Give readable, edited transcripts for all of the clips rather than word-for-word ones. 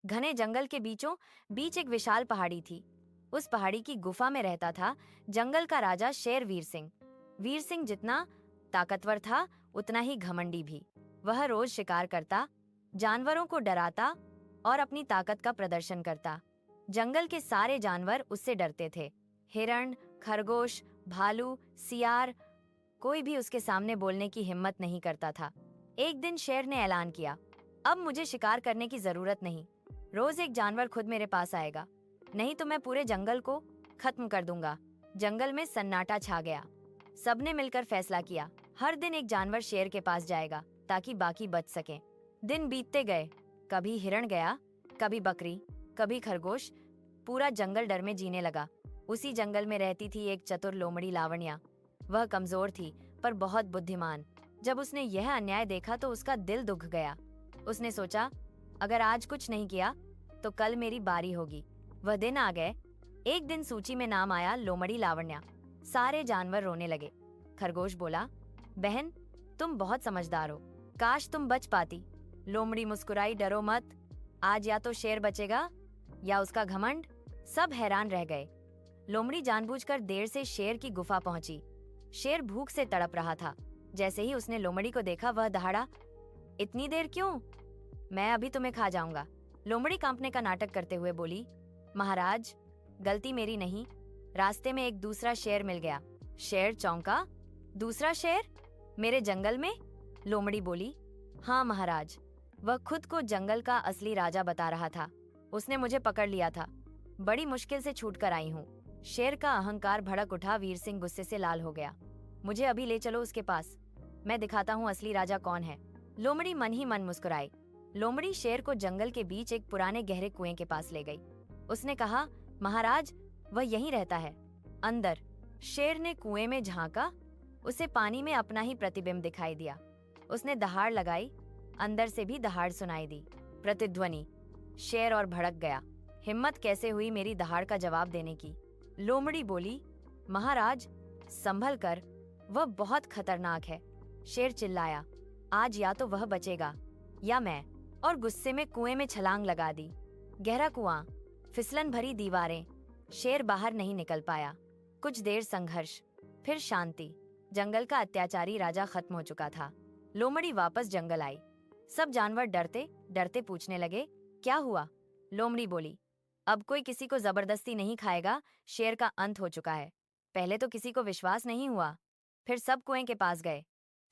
घने जंगल के बीचों बीच एक विशाल पहाड़ी थी। उस पहाड़ी की गुफा में रहता था जंगल का राजा शेर वीर सिंह। वीर सिंह जितना ताकतवर था उतना ही घमंडी भी। वह रोज शिकार करता, जानवरों को डराता और अपनी ताकत का प्रदर्शन करता। जंगल के सारे जानवर उससे डरते थे। हिरण, खरगोश, भालू, सियार, कोई भी उसके सामने बोलने की हिम्मत नहीं करता था। एक दिन शेर ने ऐलान किया, अब मुझे शिकार करने की जरूरत नहीं। रोज एक जानवर खुद मेरे पास आएगा, नहीं तो मैं पूरे जंगल को खत्म कर दूंगा। जंगल में सन्नाटा छा गया। सबने मिलकर फैसला किया, हर दिन एक जानवर शेर के पास जाएगा ताकि बाकी बच सकें। दिन बीतते गए, कभी हिरण गया, कभी बकरी, कभी खरगोश। पूरा जंगल डर में जीने लगा। उसी जंगल में रहती थी एक चतुर लोमड़ी लावण्या। वह कमजोर थी पर बहुत बुद्धिमान। जब उसने यह अन्याय देखा तो उसका दिल दुख गया। उसने सोचा, अगर आज कुछ नहीं किया तो कल मेरी बारी होगी। वह दिन आ गए। एक दिन सूची में नाम आया लोमड़ी लावण्या। सारे जानवर रोने लगे। खरगोश बोला, बहन तुम बहुत समझदार हो, काश तुम बच पाती। लोमड़ी मुस्कुराई, डरो मत, आज या तो शेर बचेगा या उसका घमंड। सब हैरान रह गए। लोमड़ी जानबूझकर देर से शेर की गुफा पहुंची। शेर भूख से तड़प रहा था। जैसे ही उसने लोमड़ी को देखा वह दहाड़ा, इतनी देर क्यों? मैं अभी तुम्हें खा जाऊंगा। लोमड़ी कांपने का नाटक करते हुए बोली, महाराज गलती मेरी नहीं, रास्ते में एक दूसरा शेर मिल गया। शेर चौंका, दूसरा शेर मेरे जंगल में? लोमड़ी बोली, हाँ महाराज, वह खुद को जंगल का असली राजा बता रहा था। उसने मुझे पकड़ लिया था, बड़ी मुश्किल से छूट कर आई हूँ। शेर का अहंकार भड़क उठा। वीर सिंह गुस्से से लाल हो गया। मुझे अभी ले चलो उसके पास, मैं दिखाता हूँ असली राजा कौन है। लोमड़ी मन ही मन मुस्कुराई। लोमड़ी शेर को जंगल के बीच एक पुराने गहरे कुएं के पास ले गई। उसने कहा, महाराज वह यहीं रहता है, अंदर। शेर ने कुएं में झांका। उसे पानी में अपना ही प्रतिबिंब दिखाई दिया। उसने दहाड़ लगाई, अंदर से भी दहाड़ सुनाई दी। प्रतिध्वनि। शेर और भड़क गया। हिम्मत कैसे हुई मेरी दहाड़ का जवाब देने की? लोमड़ी बोली, महाराज संभल कर, वह बहुत खतरनाक है। शेर चिल्लाया, आज या तो वह बचेगा या मैं, और गुस्से में कुएं में छलांग लगा दी। गहरा कुआं, फिसलन भरी दीवारें। शेर बाहर नहीं निकल पाया। कुछ देर संघर्ष, फिर शांति। जंगल का अत्याचारी राजा खत्म हो चुका था। लोमड़ी वापस जंगल आई। सब जानवर डरते डरते पूछने लगे, क्या हुआ? लोमड़ी बोली, अब कोई किसी को जबरदस्ती नहीं खाएगा। शेर का अंत हो चुका है। पहले तो किसी को विश्वास नहीं हुआ, फिर सब कुएं के पास गए।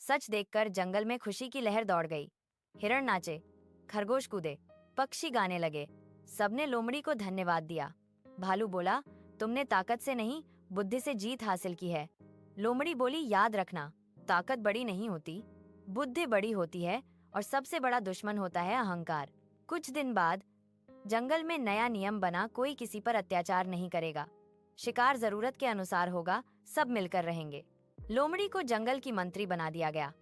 सच देखकर जंगल में खुशी की लहर दौड़ गई। हिरण नाचे, खरगोश कूदे, पक्षी गाने लगे। सबने लोमड़ी को धन्यवाद दिया। भालू बोला, तुमने ताकत से नहीं बुद्धि से जीत हासिल की है। लोमड़ी बोली, याद रखना, ताकत बड़ी नहीं होती, बुद्धि बड़ी होती है, और सबसे बड़ा दुश्मन होता है अहंकार। कुछ दिन बाद जंगल में नया नियम बना, कोई किसी पर अत्याचार नहीं करेगा। शिकार जरूरत के अनुसार होगा, सब मिलकर रहेंगे। लोमड़ी को जंगल की मंत्री बना दिया गया।